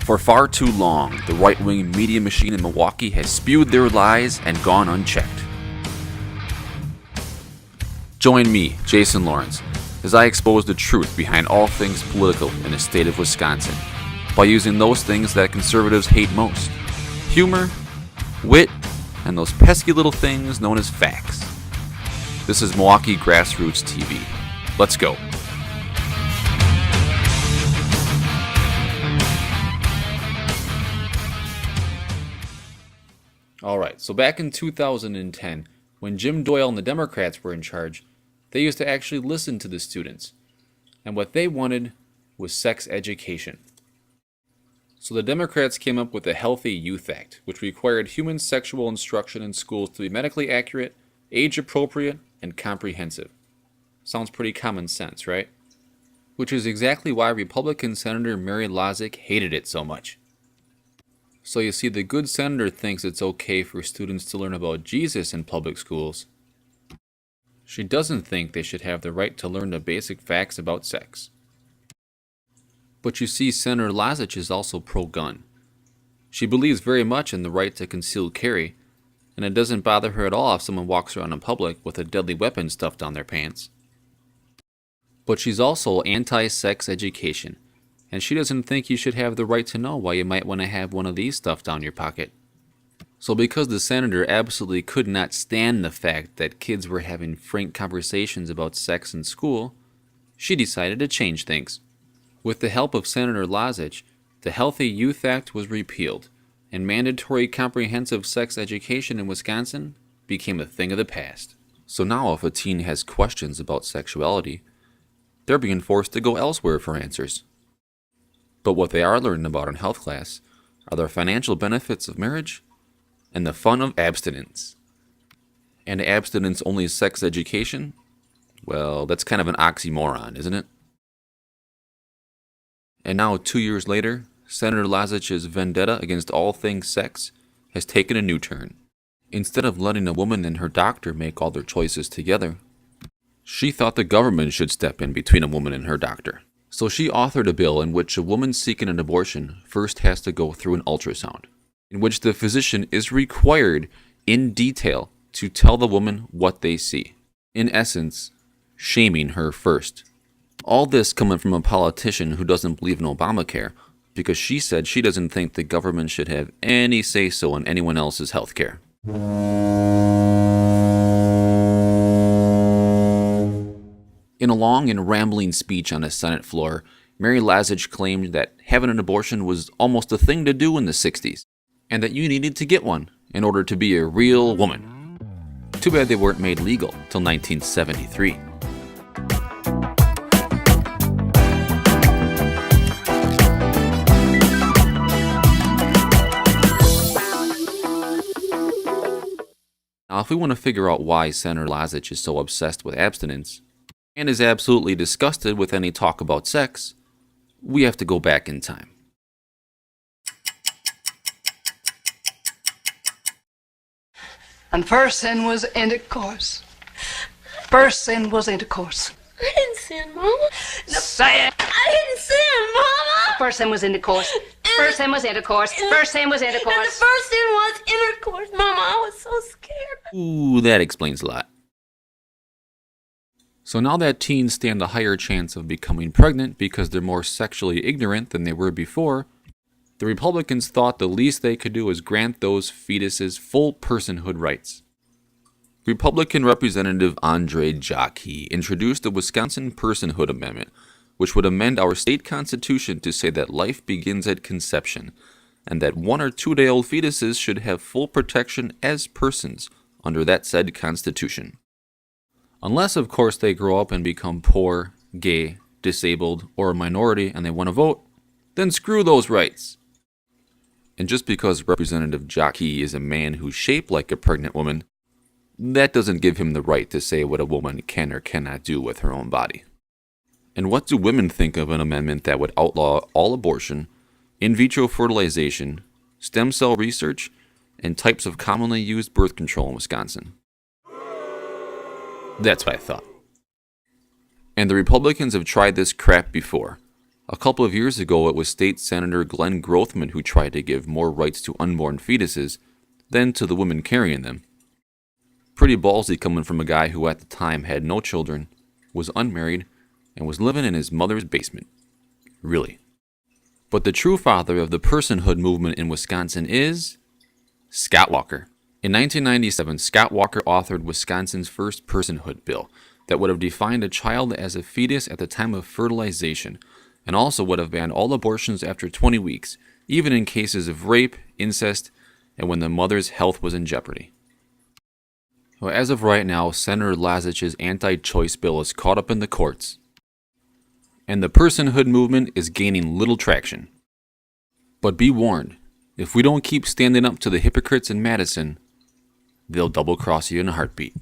For far too long, the right-wing media machine in Milwaukee has spewed their lies and gone unchecked. Join me, Jason Lawrence, as I expose the truth behind all things political in the state of Wisconsin, by using those things that conservatives hate most: humor, wit, and those pesky little things known as facts. This is Milwaukee Grassroots TV. Let's go. Alright, so back in 2010, when Jim Doyle and the Democrats were in charge, they used to actually listen to the students. And what they wanted was sex education. So the Democrats came up with the Healthy Youth Act, which required human sexual instruction in schools to be medically accurate, age-appropriate, and comprehensive. Sounds pretty common sense, right? Which is exactly why Republican Senator Mary Lozick hated it so much. So you see, the good senator thinks it's okay for students to learn about Jesus in public schools. She doesn't think they should have the right to learn the basic facts about sex. But you see, Senator Lozick is also pro-gun. She believes very much in the right to concealed carry, and it doesn't bother her at all if someone walks around in public with a deadly weapon stuffed down their pants. But she's also anti-sex education, and she doesn't think you should have the right to know why you might want to have one of these stuffed down your pocket. So because the senator absolutely could not stand the fact that kids were having frank conversations about sex in school, she decided to change things. With the help of Senator Lozick, the Healthy Youth Act was repealed, and mandatory comprehensive sex education in Wisconsin became a thing of the past. So now if a teen has questions about sexuality, they're being forced to go elsewhere for answers. But what they are learning about in health class are the financial benefits of marriage and the fun of abstinence. And abstinence-only sex education? Well, that's kind of an oxymoron, isn't it? And now, 2 years later, Senator Lozick's vendetta against all things sex has taken a new turn. Instead of letting a woman and her doctor make all their choices together, she thought the government should step in between a woman and her doctor. So she authored a bill in which a woman seeking an abortion first has to go through an ultrasound, in which the physician is required in detail to tell the woman what they see. In essence, shaming her first. All this coming from a politician who doesn't believe in Obamacare, because she said she doesn't think the government should have any say-so in anyone else's health care. In a long and rambling speech on a Senate floor, Mary Lozick claimed that having an abortion was almost a thing to do in the 60s, and that you needed to get one in order to be a real woman. Too bad they weren't made legal till 1973. Now, if we want to figure out why Senator Lozick is so obsessed with abstinence, and is absolutely disgusted with any talk about sex, we have to go back in time. And first sin was intercourse. First sin was intercourse. I didn't sin, Mama. No, say it. I didn't sin, Mama. First sin was intercourse. First sin was intercourse. First sin was And the intercourse. first sin was intercourse, Mama. I was so scared. Ooh, that explains a lot. So now that teens stand a higher chance of becoming pregnant because they're more sexually ignorant than they were before, the Republicans thought the least they could do was grant those fetuses full personhood rights. Republican Representative Andre Jockey introduced the Wisconsin Personhood Amendment, which would amend our state constitution to say that life begins at conception, and that 1 or 2 day old fetuses should have full protection as persons under that said constitution. Unless, of course, they grow up and become poor, gay, disabled, or a minority and they want to vote, then screw those rights. And just because Representative Jockey is a man who's shaped like a pregnant woman, that doesn't give him the right to say what a woman can or cannot do with her own body. And what do women think of an amendment that would outlaw all abortion, in vitro fertilization, stem cell research, and types of commonly used birth control in Wisconsin? That's what I thought. And the Republicans have tried this crap before. A couple of years ago, it was State Senator Glenn Grothman who tried to give more rights to unborn fetuses than to the women carrying them. Pretty ballsy coming from a guy who at the time had no children, was unmarried, and was living in his mother's basement. Really. But the true father of the personhood movement in Wisconsin is Scott Walker. In 1997, Scott Walker authored Wisconsin's first personhood bill that would have defined a child as a fetus at the time of fertilization, and also would have banned all abortions after 20 weeks, even in cases of rape, incest, and when the mother's health was in jeopardy. Well, as of right now, Senator Lazich's anti-choice bill is caught up in the courts, and the personhood movement is gaining little traction. But be warned, if we don't keep standing up to the hypocrites in Madison, they'll double-cross you in a heartbeat.